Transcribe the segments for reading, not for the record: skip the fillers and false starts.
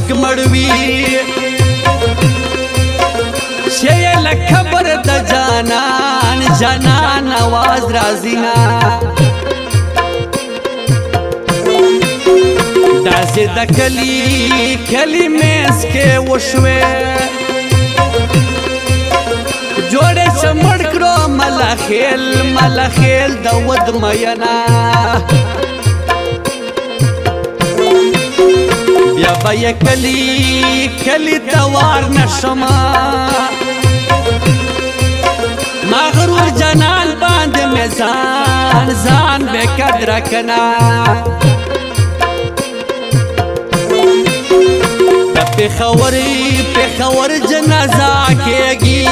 څوک مړوي شي لخبر د جانان جانان आवाज رازینا داسې د کلی کلی میس کې وشوي جوړې چمړ کړو ملخیل د ود مینا بیا به یې کلی توار نشما مغرور جنان باندې میزان ځان بے قدر کنا د پېښور جنازه کېږي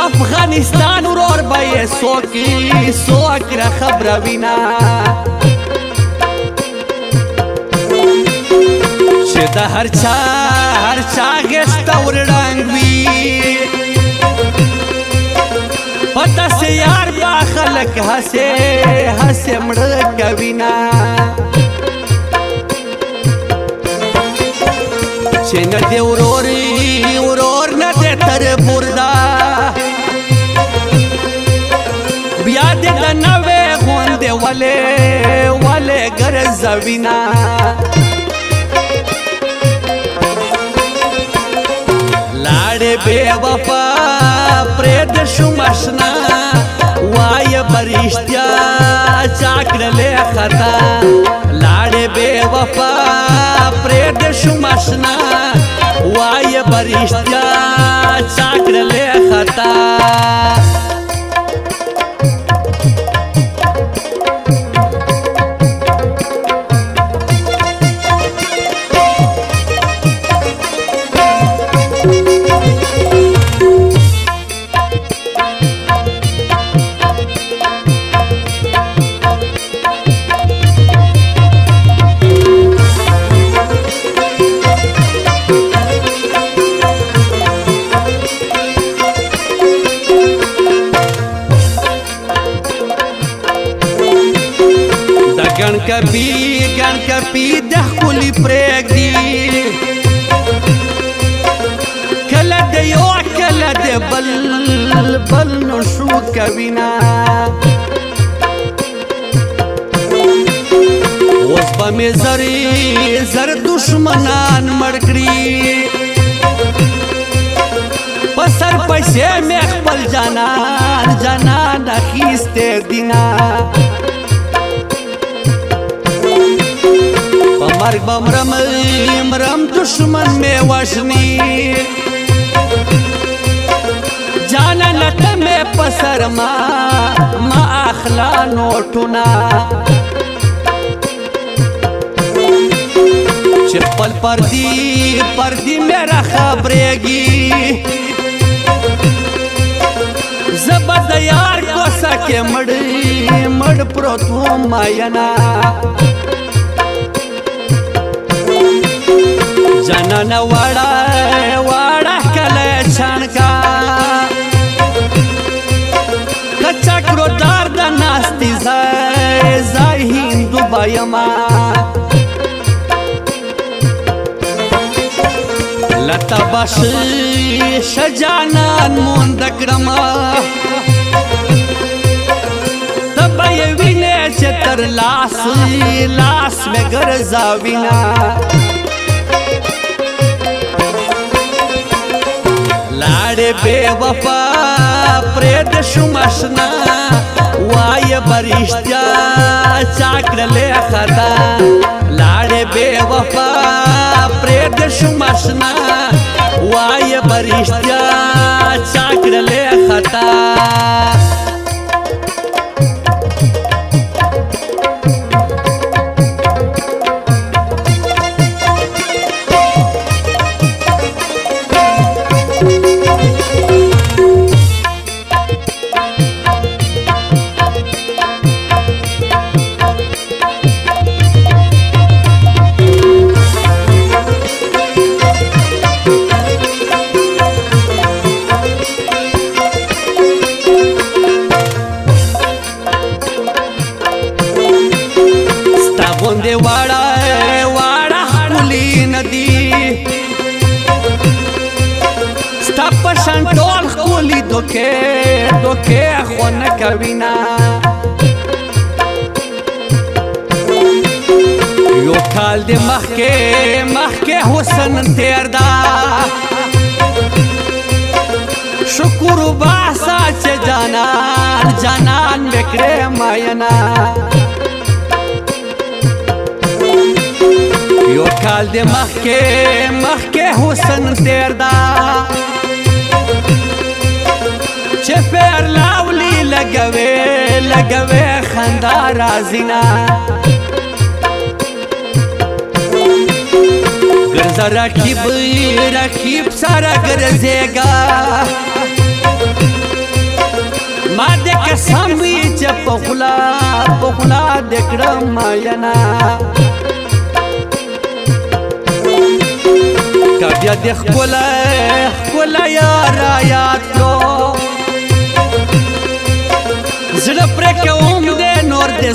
افغانستان ورور به یې څوک را خبره وینا چې د هر چا غېږته ورړنګ وي په داسې یار به خلک هسې مړه کوینه چې نه دې ورور نه دې تر برده بیا دې د نوې غوندې ولې ګرځوینه لاړې بې وفا پرېږده شوم اشنا وایه به رښتیا چا کړلې خطا لاړې بې وفا پرېږده شوم اشنا وایه به رښتیا چا کړلې خطا ګڼ کپي د ښکلي پرېږدي کله د یو کله د بل نو شو کوینه اوس به مې زر دشمنان مړ کړي په سر پیسې مې خپل جانان اخیستی دینه مرگ با مرم دشمن میں وشنی جانا نتا میں پسر ما اخلا نوٹونا چپل پردی میرا خبریگی زبد یار کو سکے مڑ پروتو ماینا جانانا واڑا کله چانکا کچا کرو دار دا ناستی زای هندو بایما لتا باشی شجانان موندکرما تبای وینه چه تر لاس میں گرزاوینا لاړې بې وفا پرېږده شوم اشنا وایه به رښتیا چا کړلې خطا لاړې بې وفا پرېږده شوم اشنا وایه به رښتیا چا کړلې خطا دوکې خو نه کوي نه یو کال د مخکې حسن تیر دا شکر باسا چې جانان بکړې ماینا یو کال د مخکې حسن تیر دا چې پیر لاولی لګوي خندا راځي نه ګرځه رقیب سره ګرځېږه ما دې قسم وي چې په خوله دې کړم ماینا که بیا دې ښکله یاره یاد کړو زړه پرې کوم دې نور دې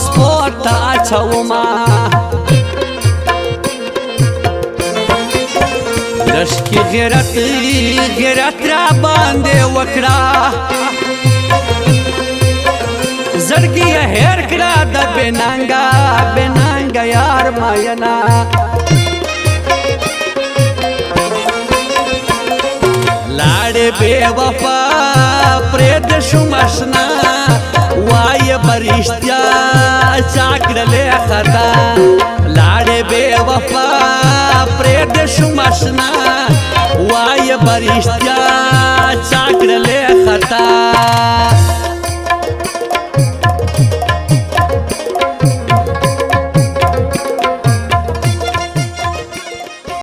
سپور ته اچومه لشکی غیرت را باندې وکړه زړګي هېر کړه د بېننګه یار ماینا لاړې بې وفا پرېږده شوم اشنا وایه به رښتیا چا کړلې خطا لاړې بې وفا پرېږده شوم اشنا وایه به رښتیا